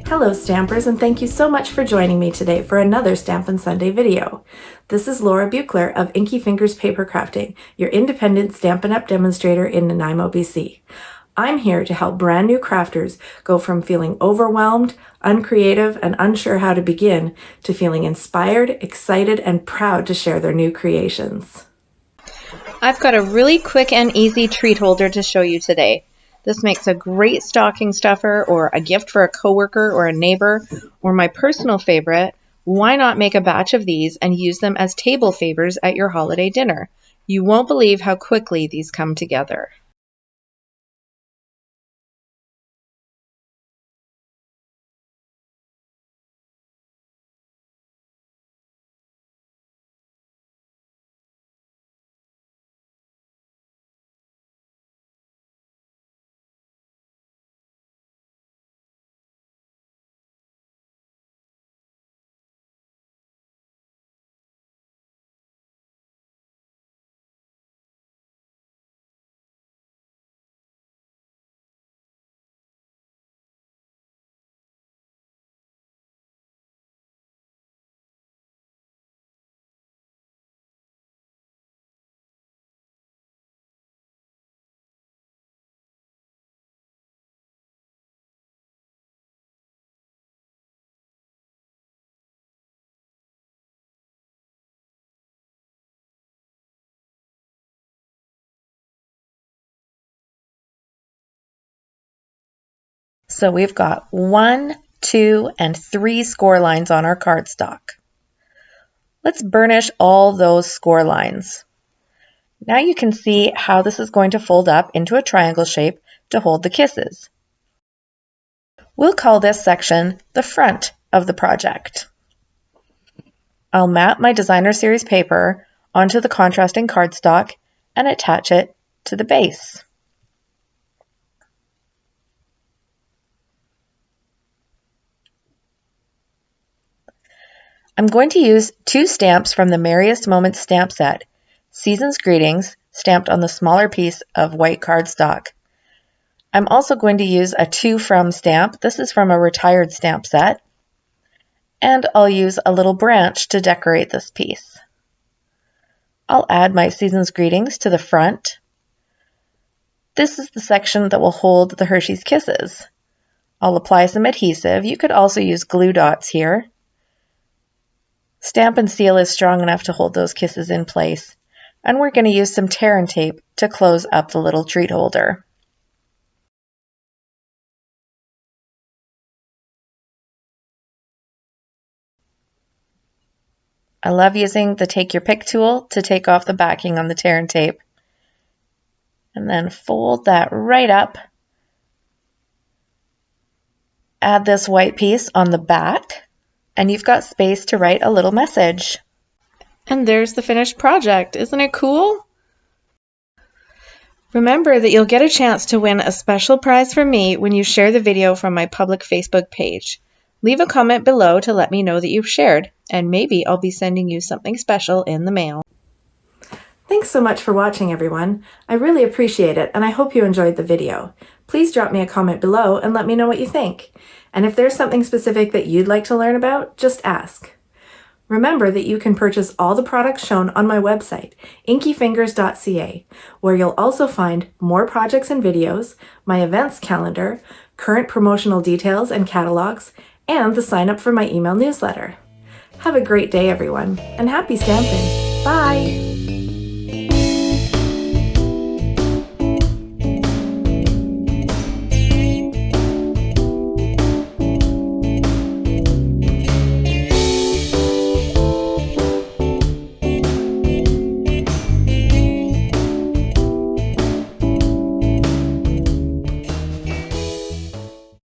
Hello Stampers, and thank you so much for joining me today for another Stampin' Sunday video. This is Laura Buechler of Inkyfingers Papercrafting, your independent Stampin' Up demonstrator in Nanaimo, BC. I'm here to help brand new crafters go from feeling overwhelmed, uncreative, and unsure how to begin to feeling inspired, excited, and proud to share their new creations. I've got a really quick and easy treat holder to show you today. This makes a great stocking stuffer or a gift for a coworker or a neighbor, or my personal favorite, why not make a batch of these and use them as table favors at your holiday dinner? You won't believe how quickly these come together. So we've got 1, 2, and 3 score lines on our cardstock. Let's burnish all those score lines. Now you can see how this is going to fold up into a triangle shape to hold the kisses. We'll call this section the front of the project. I'll map my designer series paper onto the contrasting cardstock and attach it to the base. I'm going to use 2 stamps from the Merriest Moments stamp set, Season's Greetings, stamped on the smaller piece of white cardstock. I'm also going to use a To From stamp. This is from a retired stamp set. And I'll use a little branch to decorate this piece. I'll add my Season's Greetings to the front. This is the section that will hold the Hershey's Kisses. I'll apply some adhesive. You could also use glue dots here. Stamp and Seal is strong enough to hold those kisses in place, and we're going to use some tear and tape to close up the little treat holder. I love using the Take Your Pick tool to take off the backing on the tear and tape, and then fold that right up. Add this white piece on the back, and you've got space to write a little message. And there's the finished project. Isn't it cool? Remember that you'll get a chance to win a special prize from me when you share the video from my public Facebook page. Leave a comment below to let me know that you've shared, and maybe I'll be sending you something special in the mail. Thanks so much for watching, everyone. I really appreciate it, and I hope you enjoyed the video. Please drop me a comment below and let me know what you think. And if there's something specific that you'd like to learn about, just ask. Remember that you can purchase all the products shown on my website, inkyfingers.ca, where you'll also find more projects and videos, my events calendar, current promotional details and catalogs, and the sign up for my email newsletter. Have a great day, everyone, and happy stamping! Bye!